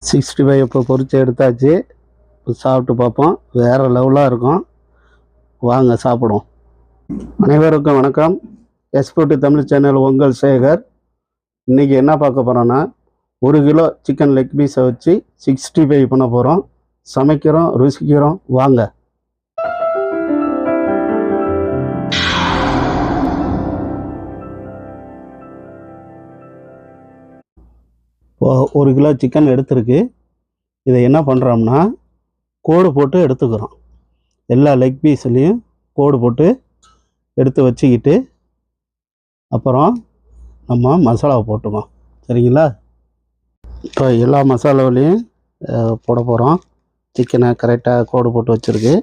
65 இப்போ பொரிச்சு எடுத்தாச்சு. சாப்பிட்டு பார்ப்போம். வேறு லெவலாக இருக்கும். வாங்க சாப்பிடுவோம். அனைவருக்கும் வணக்கம். எஸ்போர்ட் தமிழ் சேனல் உங்கள் சேகர். இன்றைக்கி என்ன பார்க்க போகிறோன்னா, 1 கிலோ சிக்கன் லெக் பீஸை வச்சு 65 பண்ண போகிறோம். சமைக்கிறோம், ருசிக்கிறோம். வாங்க. ஒரு கிலோ சிக்கன் எடுத்துருக்கு. இதை என்ன பண்ணுறோம்னா, கோடு போட்டு எடுத்துக்கிறோம். எல்லா லெக் பீஸ்லேயும் கோடு போட்டு எடுத்து வச்சுக்கிட்டு அப்புறம் நம்ம மசாலாவை போட்டுக்கோம். சரிங்களா? இப்போ எல்லா மசாலாவிலையும் போட போகிறோம். சிக்கனை கரெக்டாக கோடு போட்டு வச்சுருக்கு.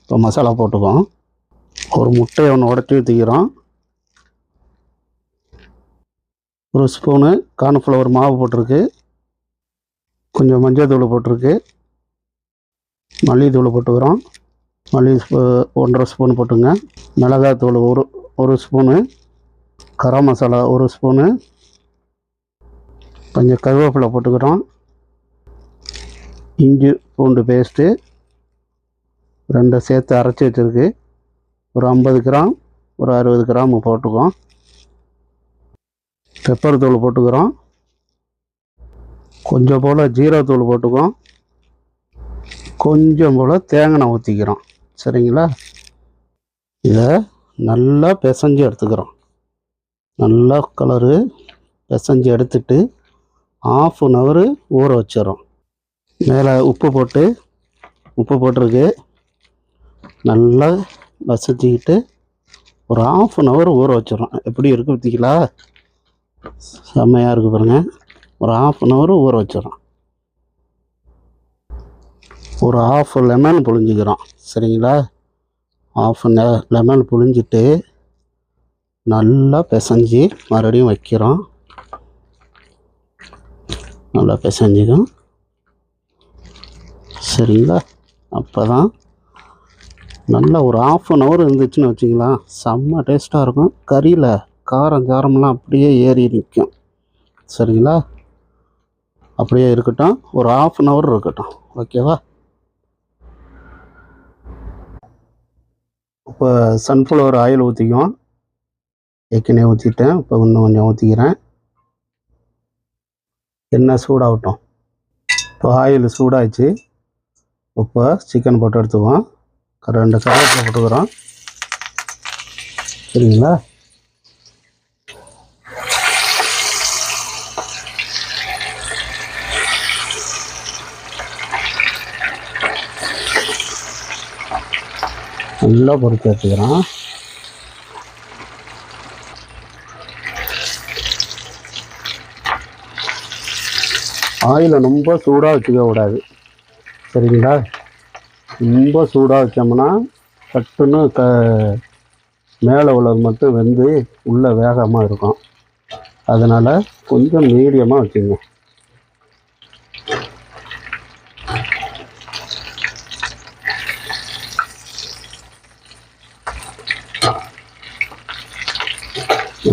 இப்போ மசாலா போட்டுக்கோம். ஒரு முட்டையை ஒன்று உடச்சி ஊற்றிக்கிறோம். ஒரு ஸ்பூனு கார்ன்ஃப்ளவர் மாவு போட்டிருக்கு. கொஞ்சம் மஞ்சள் தூள் போட்டிருக்கு. மல்லித்தூள் போட்டுக்கிறோம். மல்லி 1.5 ஸ்பூன் போட்டுங்க. மிளகாத்தூள் ஒரு ஸ்பூனு. கரம் மசாலா 1 ஸ்பூனு. கொஞ்சம் கருவேப்பிலை போட்டுக்கிறோம். இஞ்சி பூண்டு பேஸ்ட்டு 2 சேர்த்து அரைச்சி வச்சுருக்கு. ஒரு 50 கிராம், ஒரு 60 கிராம் போட்டுக்குவோம். பெப்பர் தூள் போட்டுக்கிறோம். கொஞ்சம் போல் ஜீரகத்தூள் போட்டுக்குவோம். கொஞ்சம் போல் தேங்காய் ஊற்றிக்கிறோம். சரிங்களா? இதை நல்லா பிசைஞ்சு எடுத்துக்கிறோம். நல்லா கலரு பிசைஞ்சு எடுத்துட்டு 1/2 ஹவர் ஊற வச்சிடறோம். மேலே உப்பு போட்டிருக்கு. நல்லா பிசைஞ்சிக்கிட்டு ஒரு 1/2 ஹவர் ஊற வச்சிடறோம். எப்படி இருக்குது பார்த்தீங்களா? செம்மையாக இருக்குது பாருங்கள். ஒரு 1/2 ஹவர் ஊற வச்சிடறோம். ஒரு 1/2 லெமன் புழிஞ்சிக்கிறோம். சரிங்களா? 1/2 லெமன் புழிஞ்சிட்டு நல்லா பிசைஞ்சி மறுபடியும் வைக்கிறோம். நல்லா பிசைஞ்சிக்கும். சரிங்களா? அப்போ தான் நல்லா ஒரு 1/2 ஹவர் இருந்துச்சுன்னு வச்சிங்களா, செம்ம டேஸ்ட்டாக இருக்கும். கறியில் காரம்லாம் அப்படியே ஏறி நிற்கும். சரிங்களா? அப்படியே இருக்கட்டும். ஒரு 1/2 ஹவர் இருக்கட்டும். ஓகேவா? இப்போ சன்ஃப்ளவர் ஆயில் ஊற்றிக்குவோம். ஏற்கனவே ஊற்றிட்டேன். இப்போ இன்னும் கொஞ்சம் ஊற்றிக்கிறேன். எண்ணெய் சூடாகட்டும். இப்போ ஆயில் சூடாகிடுச்சு. இப்போ சிக்கன் போட்டு எடுத்துக்குவோம். 2 கருவேப்பிலை போட்டுக்கிறோம். சரிங்களா? நல்லா பொரிச்சு எடுத்துக்கிறோம். ஆயிலை ரொம்ப சூடாக வச்சுக்க கூடாது. சரிங்களா? ரொம்ப சூடாக வச்சோம்னா சட்டுன்னு மேலே உள்ளது மட்டும் வெந்து உள்ளே வேகாமல் இருக்கும். அதனால் கொஞ்சம் மீடியமாக வச்சுங்க.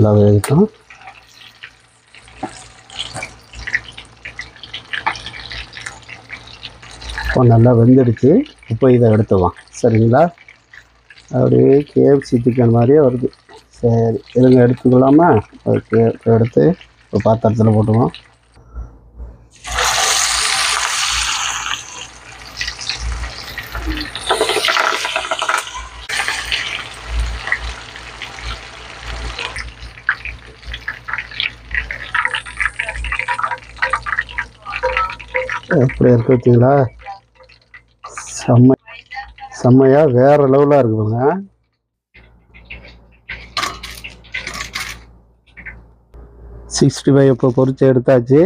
நல்லா வேகட்டும். இப்போ நல்லா வெந்துடுச்சு. இப்போ இதை எடுத்துவோம். சரிங்களா? அப்படியே KFC சிக்கன் மாதிரியே வருது. சரி, இதுங்க எடுத்துக்கலாமா? ஓகே. இப்போ எடுத்து ஒரு பாத்திரத்தில் போட்டுவோம். எப்படி இருக்கு பார்த்தீங்களா? செம்மையாக வேறு லெவலாக இருக்குதுங்க. சிக்ஸ்டி ஃபைவ் இப்போ பொரிச்சு எடுத்தாச்சு.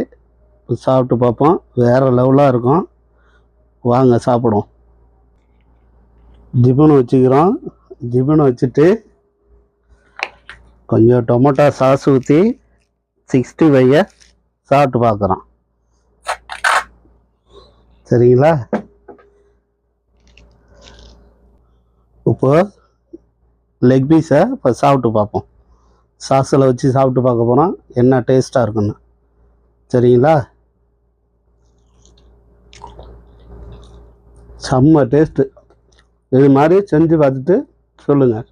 சாப்பிட்டு பார்ப்போம். வேறு லெவலாக இருக்கும். வாங்க சாப்பிடுவோம். ஜிபுன்னு வச்சுக்கிறோம். ஜிபுன்னு வச்சுட்டு கொஞ்சம் டொமேட்டோ சாஸ் ஊற்றி 65 சாப்பிட்டு பார்க்குறோம். சரிங்களா? இப்போ லெக் பீஸை இப்போ சாப்பிட்டு பார்ப்போம். சாஸில் வச்சு சாப்பிட்டு பார்க்க போகிறோம் என்ன டேஸ்ட்டாக இருக்குன்னு. சரிங்களா? செம்ம டேஸ்ட்டு. இது மாதிரி செஞ்சு பார்த்துட்டு சொல்லுங்கள்.